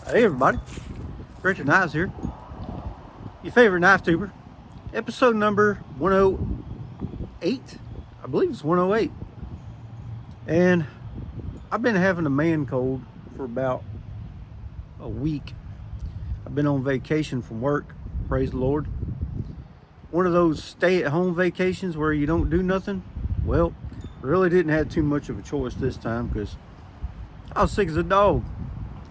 Hey everybody, Richter Knives here, your favorite knife tuber. Episode number 108, I believe it's 108. And I've been having a man cold for about a week. I've been on vacation from work, praise the Lord. One of those stay-at-home vacations where you don't do nothing. Well, really didn't have too much of a choice this time because I was sick as a dog.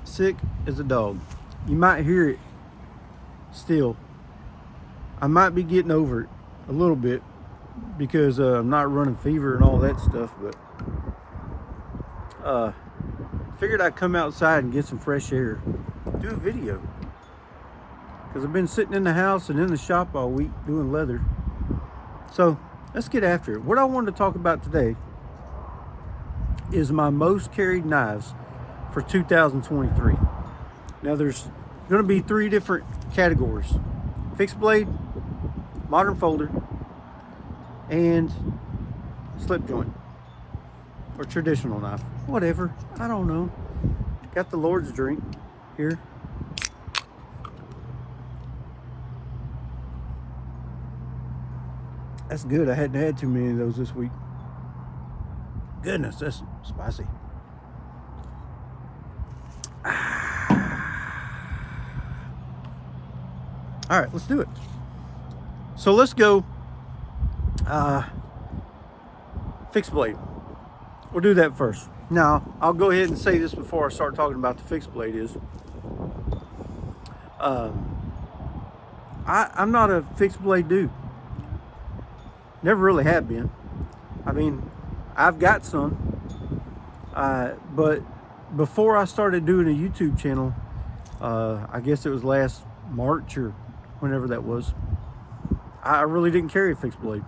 Sick as a dog. You might hear it still. I might be getting over it a little bit because I'm not running fever and all that stuff, but figured I'd come outside and get some fresh air, do a video, because I've been sitting in the house and in the shop all week doing leather. So let's get after it. What I wanted to talk about today is my most carried knives for 2023. Now there's going to be 3 different categories: fixed blade, modern folder, and slip joint or traditional knife, whatever, I don't know. Got the Lord's drink here. That's good. I hadn't had too many of those this week. Goodness, that's spicy. All right, let's do it. So let's go fixed blade. We'll do that first. Now, I'll go ahead and say this before I start talking about the fixed blade is I'm not a fixed blade dude. Never really have been. I mean, I've got some, but before I started doing a YouTube channel, I guess it was last March or whenever that was, I really didn't carry a fixed blade.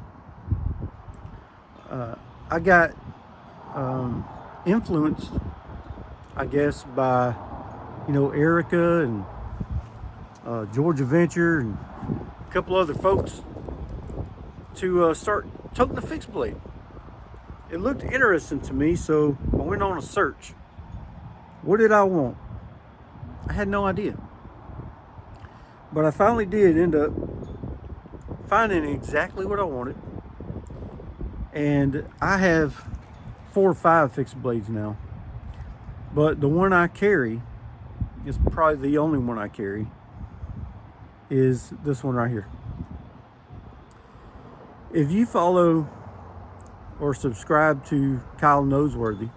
I got influenced, I guess, by, Erica and Georgia Venture and a couple other folks to start toting the fixed blade. It looked interesting to me, so I went on a search. What did I want? I had no idea. But I finally did end up finding exactly what I wanted. And I have 4 or 5 fixed blades now. But the one I carry is probably the only one I carry is this one right here. If you follow or subscribe to Kyle Noseworthy,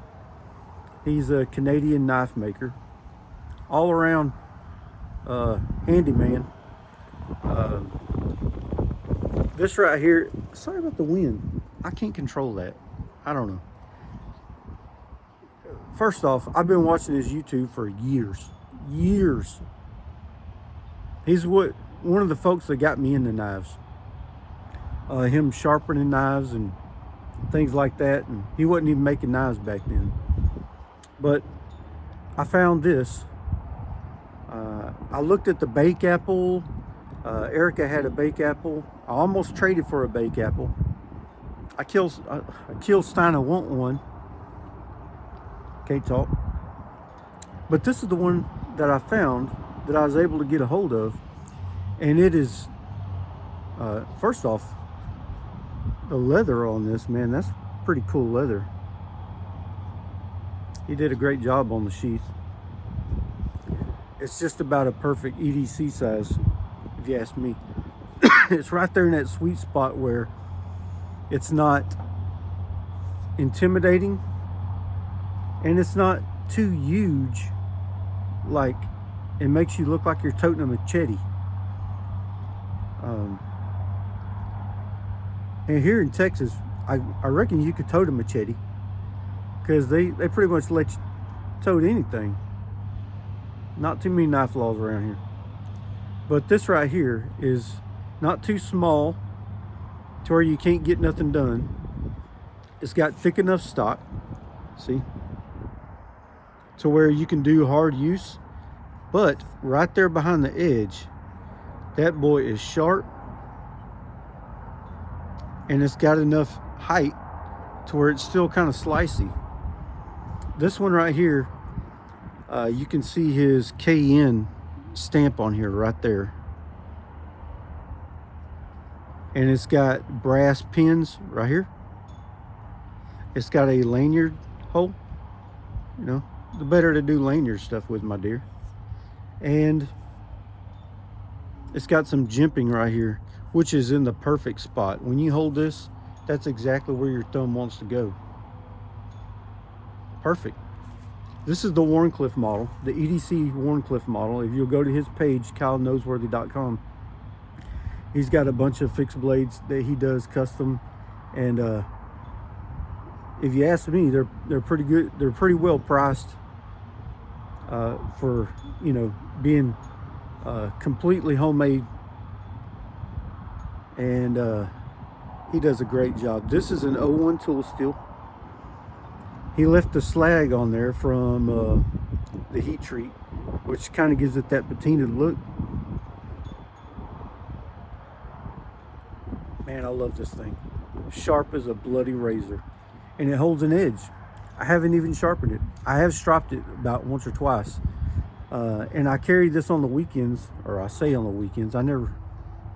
he's a Canadian knife maker, all around handyman. This right here, sorry about the wind. I can't control that. I don't know. First off, I've been watching his YouTube for years. He's one of the folks that got me into knives. Him sharpening knives and things like that, and he wasn't even making knives back then. But I found this. I looked at the bake apple. Erica had a bake apple. I almost traded for a bake apple. I killed Stein. I want one. Can't talk. But this is the one that I found that I was able to get a hold of, and it is first off, the leather on this, man, that's pretty cool leather. He did a great job on the sheath. It's just about a perfect EDC size, if you ask me. It's right there in that sweet spot where it's not intimidating and it's not too huge, like it makes you look like you're toting a machete. And here in Texas, I reckon you could tote a machete because they pretty much let you tote anything. Not too many knife laws around here. But this right here is not too small to where you can't get nothing done. It's got thick enough stock, see, to where you can do hard use. But right there behind the edge, that boy is sharp, and it's got enough height to where it's still kind of slicey. This one right here, You can see his KN stamp on here right there. And it's got brass pins right here. It's got a lanyard hole. You know, the better to do lanyard stuff with, my dear. And it's got some jimping right here, which is in the perfect spot. When you hold this, that's exactly where your thumb wants to go. Perfect. This is the Warncliffe model, the EDC Warncliffe model. If you'll go to his page, KyleNoseworthy.com, he's got a bunch of fixed blades that he does custom. And if you ask me, they're pretty good. They're pretty well priced for, you know, being completely homemade. And he does a great job. This is an 01 tool steel. He left the slag on there from the heat treat, which kind of gives it that patinaed look. Man, I love this thing. Sharp as a bloody razor. And it holds an edge. I haven't even sharpened it. I have stropped it about once or twice. And I carry this on the weekends, or I say on the weekends. I never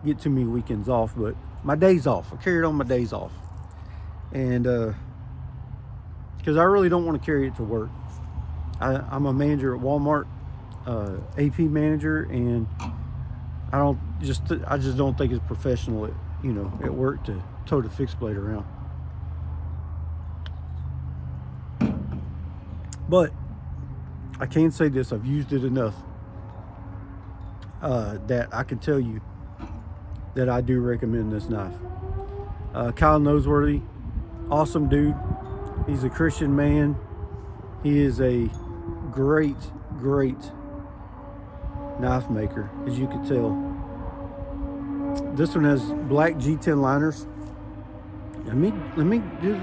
get too many weekends off, but my days off. I carry it on my days off. And because I really don't want to carry it to work. I'm a manager at Walmart, AP manager, and I just don't think it's professional at, you know, at work to tow the fixed blade around. But I can say this: I've used it enough that I can tell you that I do recommend this knife. Kyle Noseworthy, awesome dude. He's a Christian man. He is a great knife maker, as you can tell. This one has black G10 liners. Let me do.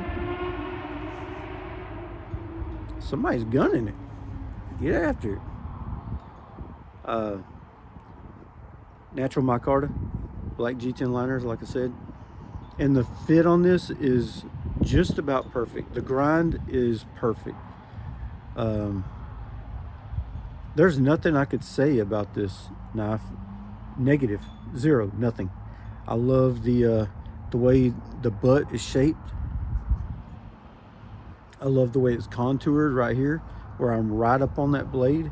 Somebody's gunning it. Get after it. Natural micarta, black G10 liners, like I said. And the fit on this is just about perfect. The grind is perfect. There's nothing I could say about this knife negative. Zero, nothing. I love the way the butt is shaped. I love the way it's contoured right here, where I'm right up on that blade,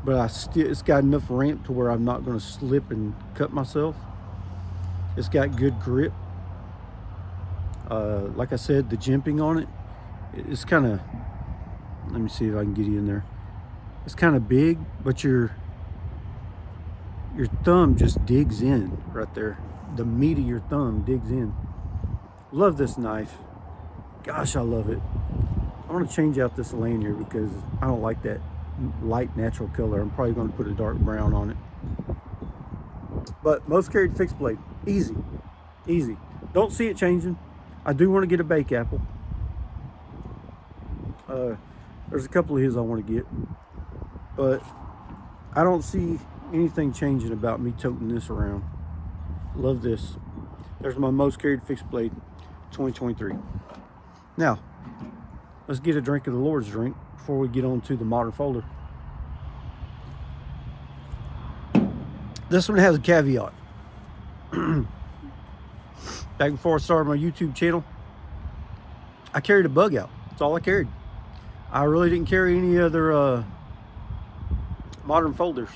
but it's got enough ramp to where I'm not going to slip and cut myself. It's got good grip. Like I said, the jimping on it, it's kind of, let me see if I can get you in there. It's kind of big, but your thumb just digs in right there. The meat of your thumb digs in. Love this knife. Gosh, I love it. I want to change out this lanyard because I don't like that light natural color. I'm probably going to put a dark brown on it. But most carried fixed blade, easy. Don't see it changing. I do want to get a bake apple. There's a couple of his I want to get, but I don't see anything changing about me toting this around. Love this. There's my most carried fixed blade 2023. Now let's get a drink of the Lord's drink before we get on to the modern folder. This one has a caveat. Back before I started my YouTube channel, I carried a bug out. That's all I carried. I really didn't carry any other modern folders.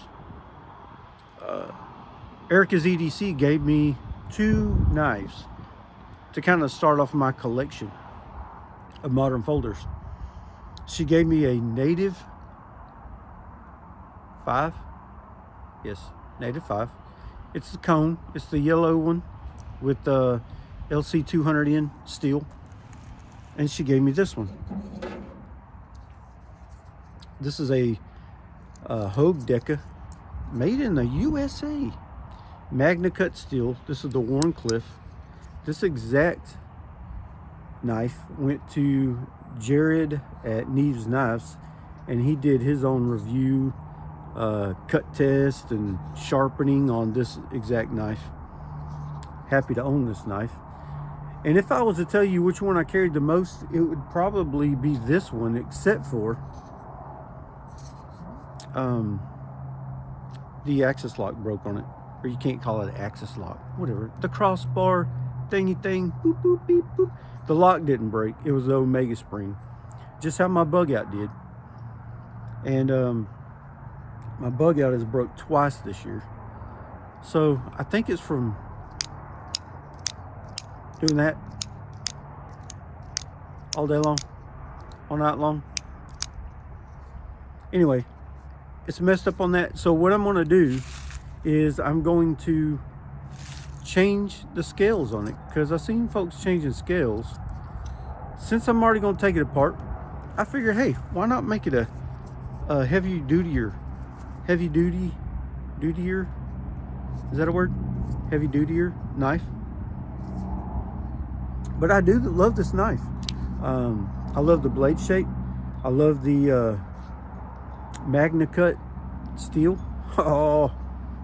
Erica's EDC gave me 2 knives to kind of start off my collection of modern folders. She gave me a native 5. Yes, native 5. It's the cone. It's the yellow one with the LC 200N steel. And she gave me this one. This is a Hogue Deca, made in the USA. Magna cut steel. This is the Warncliffe. This exact knife went to Jared at Neve's Knives, and he did his own review, cut test and sharpening on this exact knife. Happy to own this knife. And if I was to tell you which one I carried the most, it would probably be this one, except for the axis lock broke on it, or you can't call it an axis lock, whatever. The crossbar thingy thing, boop, boop, beep, boop. The lock didn't break. It was the Omega spring, just how my bug out did. And my bug out has broke twice this year. So I think it's from doing that all day long, all night long. Anyway, it's messed up on that. So what I'm going to do is I'm going to change the scales on it, because I've seen folks changing scales. Since I'm already going to take it apart, I figured, hey, why not make it a heavier, is that a word? Heavy dutier knife. But I do love this knife. I love the blade shape. I love the Magna Cut steel. Oh,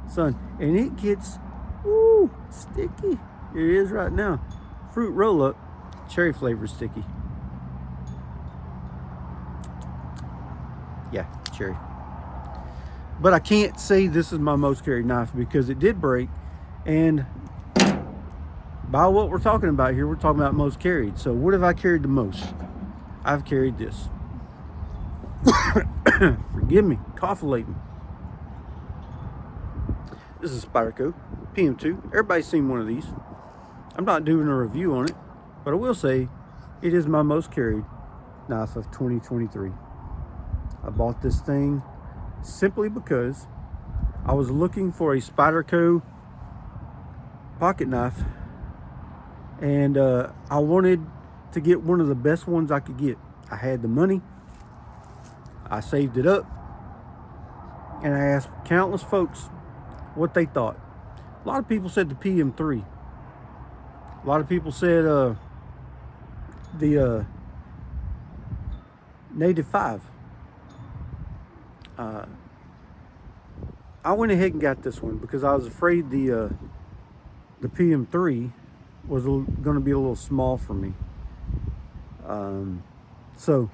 son, and it gets sticky. It is right now. Fruit roll up, cherry flavor sticky. Yeah, cherry. But I can't say this is my most carried knife, because it did break, and by what we're talking about here, we're talking about most carried. So what have I carried the most? I've carried this. Forgive me, cough-a-lating. This is Spyderco PM2. Everybody's seen one of these. I'm not doing a review on it, but I will say it is my most carried knife of 2023. I bought this thing simply because I was looking for a Spyderco pocket knife, and I wanted to get one of the best ones I could get. I had the money, I saved it up, and I asked countless folks what they thought. A lot of people said the PM3. A lot of people said the Native 5. I went ahead and got this one because I was afraid the PM3 was going to be a little small for me. So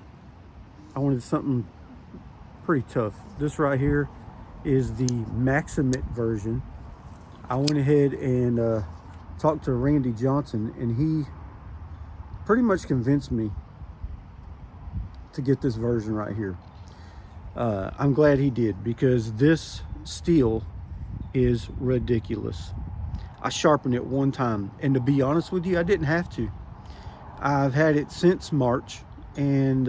I wanted something pretty tough. This right here is the Maximate version. I went ahead and talked to Randy Johnson, and he pretty much convinced me to get this version right here. I'm glad he did, because this steel is ridiculous. I sharpened it one time, and to be honest with you, I didn't have to. I've had it since March, and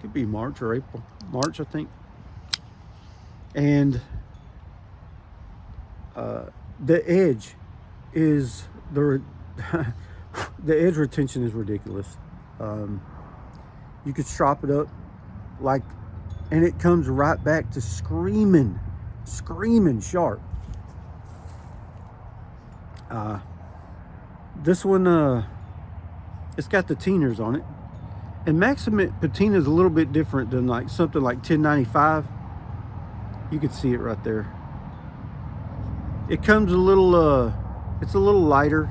could be March or April. March, I think. And the edge is the edge retention is ridiculous. You could strop it up like, and it comes right back to screaming sharp. This one, it's got the Teeners on it, and Maximate patina is a little bit different than like something like 1095. You can see it right there. It comes a little, it's a little lighter,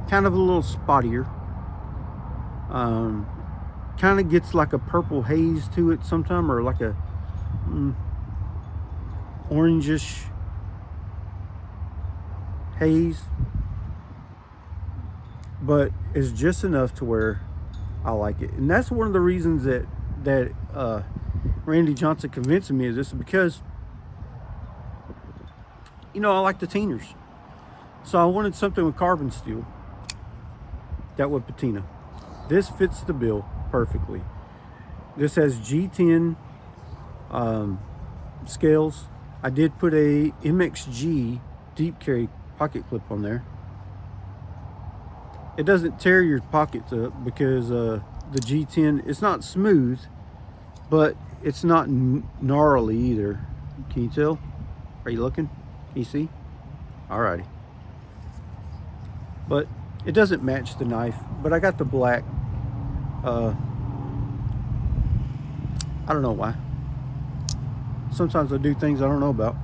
kind of a little spottier. Kind of gets like a purple haze to it sometime, or like a orangish haze, but it's just enough to where I like it. And that's one of the reasons that Randy Johnson convinced me of this, because you know I like the Teeners, so I wanted something with carbon steel that would patina. This fits the bill perfectly. This has G10 scales. I did put a MXG deep carry pocket clip on there. It doesn't tear your pockets up, because the G10, it's not smooth, but it's not gnarly either. Can you tell? Are you looking? Can you see? Alrighty. But it doesn't match the knife, but I got the black. I don't know why. Sometimes I do things I don't know about.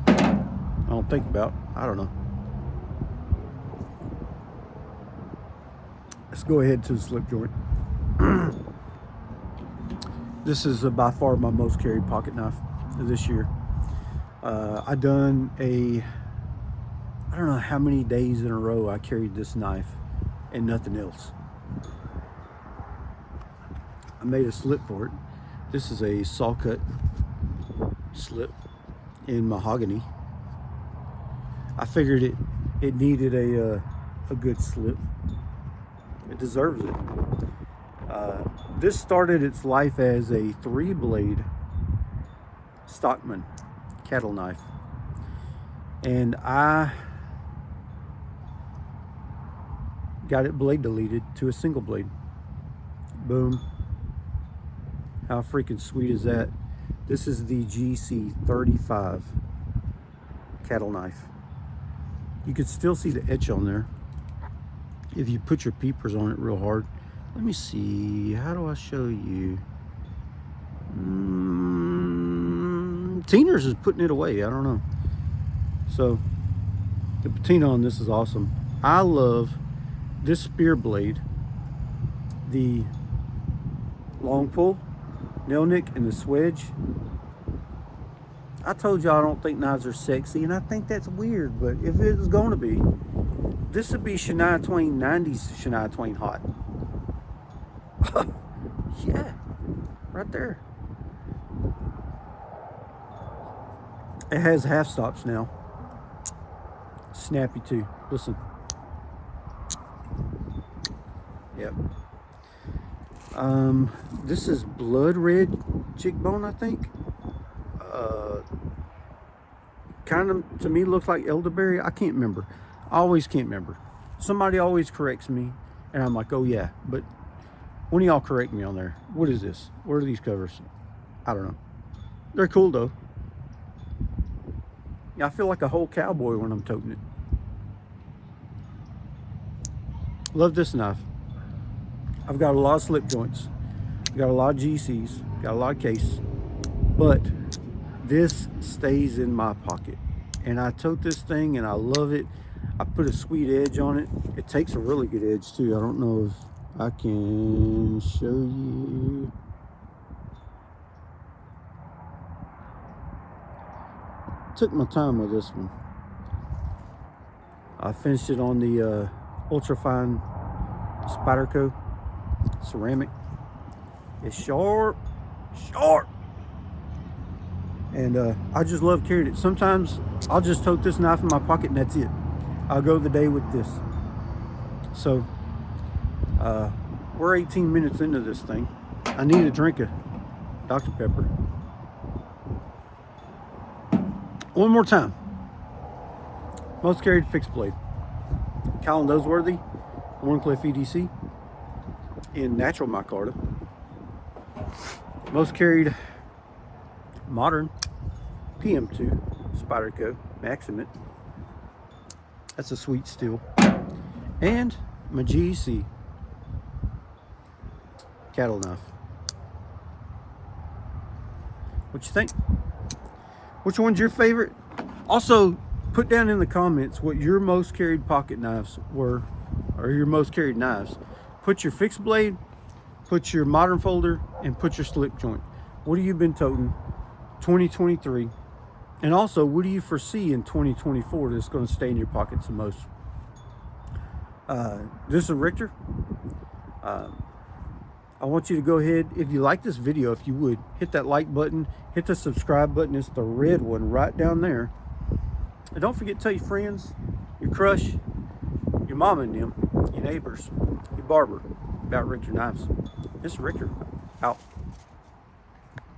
I don't think about. I don't know. Let's go ahead to the slip joint. This is by far my most carried pocket knife this year. I done I don't know how many days in a row I carried this knife and nothing else. I made a slip for it. This is a saw cut slip in mahogany. I figured it needed a good slip. It deserves it. This started its life as a 3-blade Stockman cattle knife, and I got it blade deleted to a single blade. Boom. How freaking sweet is that? This is the GC35 cattle knife. You could still see the etch on there if you put your peepers on it real hard. Let me see, how do I show you? Teeners is putting it away, I don't know. So the patina on this is awesome. I love this spear blade, the long pull, nail nick, and the swedge. I told y'all I don't think knives are sexy, and I think that's weird, but if it was going to be, this would be Shania Twain, 90s Shania Twain hot. Yeah, right there. It has half stops now. Snappy too. Listen. Yep. This is blood red chick bone, I think. Kind of, to me, looks like elderberry. I can't remember. I always can't remember. Somebody always corrects me, and I'm like, oh yeah, but one of y'all correct me on there. What is this? What are these covers? I don't know. They're cool though. Yeah, I feel like a whole cowboy when I'm toting it. Love this knife. I've got a lot of slip joints. Got a lot of GCs. Got a lot of case. But this stays in my pocket. And I tote this thing and I love it. I put a sweet edge on it. It takes a really good edge too. I don't know if I can show you. Took my time with this one. I finished it on the ultra fine Spyderco ceramic. It's sharp, sharp. And I just love carrying it. Sometimes I'll just tote this knife in my pocket and that's it. I'll go the day with this. So we're 18 minutes into this thing. I need a drink of Dr. Pepper. One more time. Most carried fixed blade. Colin Doseworthy, Warncliffe EDC in natural micarta. Most carried modern PM2 Spyderco Maximate. That's a sweet steel. And my GEC cattle knife. What you think? Which one's your favorite? Also, put down in the comments what your most carried pocket knives were, or your most carried knives. Put your fixed blade, put your modern folder, and put your slip joint. What have you been toting 2023? And also, what do you foresee in 2024 that's going to stay in your pockets the most? This is Richter. I want you to go ahead, if you like this video, if you would, hit that like button, hit the subscribe button. It's the red one right down there. And don't forget to tell your friends, your crush, your mama and them, your neighbors, your barber about Richter knives. This is Richter, out.